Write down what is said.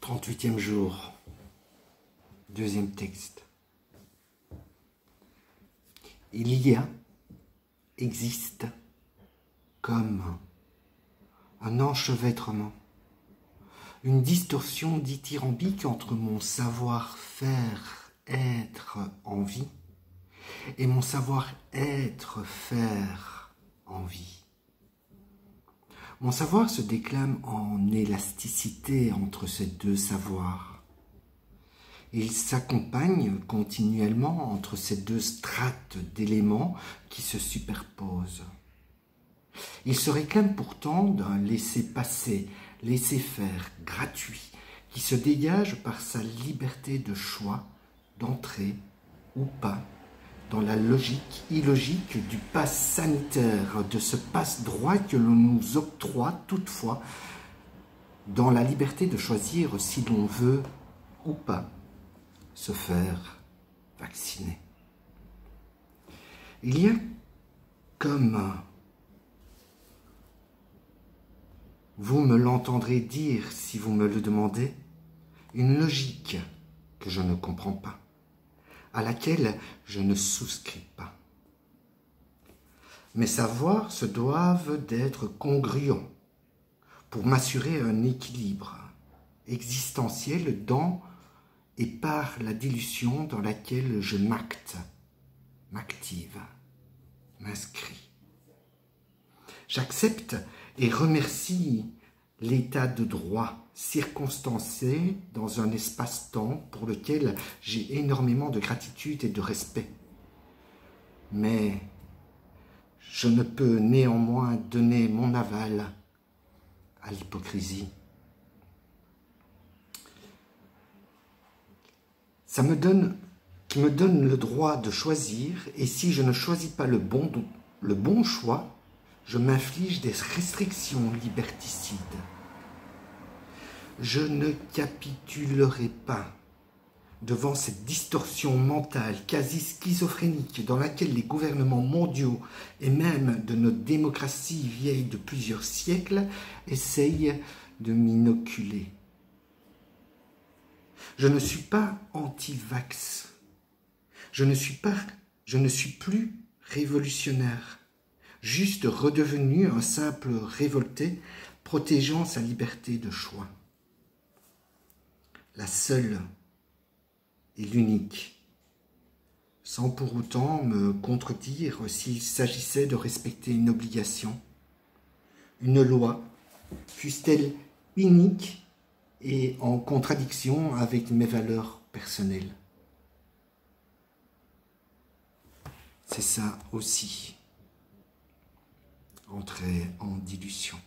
38e jour, deuxième texte. Existe comme un enchevêtrement, une distorsion dithyrambique entre mon savoir-faire être en vie et mon savoir-être faire en vie. Mon savoir se déclame en élasticité entre ces deux savoirs. Il s'accompagne continuellement entre ces deux strates d'éléments qui se superposent. Il se réclame pourtant d'un laisser-passer, laisser-faire gratuit qui se dégage par sa liberté de choix, d'entrer ou pas dans la logique illogique du pass sanitaire, de ce passe-droit que l'on nous octroie toutefois dans la liberté de choisir si l'on veut ou pas se faire vacciner. Il y a comme, vous me l'entendrez dire si vous me le demandez, une logique que je ne comprends pas, à laquelle je ne souscris pas. Mes savoirs se doivent d'être congruents pour m'assurer un équilibre existentiel dans et par la dilution dans laquelle je m'active, m'inscris. J'accepte et remercie l'état de droit circonstancé dans un espace-temps pour lequel j'ai énormément de gratitude et de respect. Mais je ne peux néanmoins donner mon aval à l'hypocrisie. Qui me donne le droit de choisir, et si je ne choisis pas le bon choix, je m'inflige des restrictions liberticides. Je ne capitulerai pas devant cette distorsion mentale quasi schizophrénique dans laquelle les gouvernements mondiaux et même de nos démocraties vieilles de plusieurs siècles essayent de m'inoculer. Je ne suis pas anti-vax. Je ne suis plus révolutionnaire, juste redevenu un simple révolté protégeant sa liberté de choix. La seule et l'unique, sans pour autant me contredire s'il s'agissait de respecter une obligation, une loi, fût-elle unique et en contradiction avec mes valeurs personnelles. C'est ça aussi, entrer en dilution.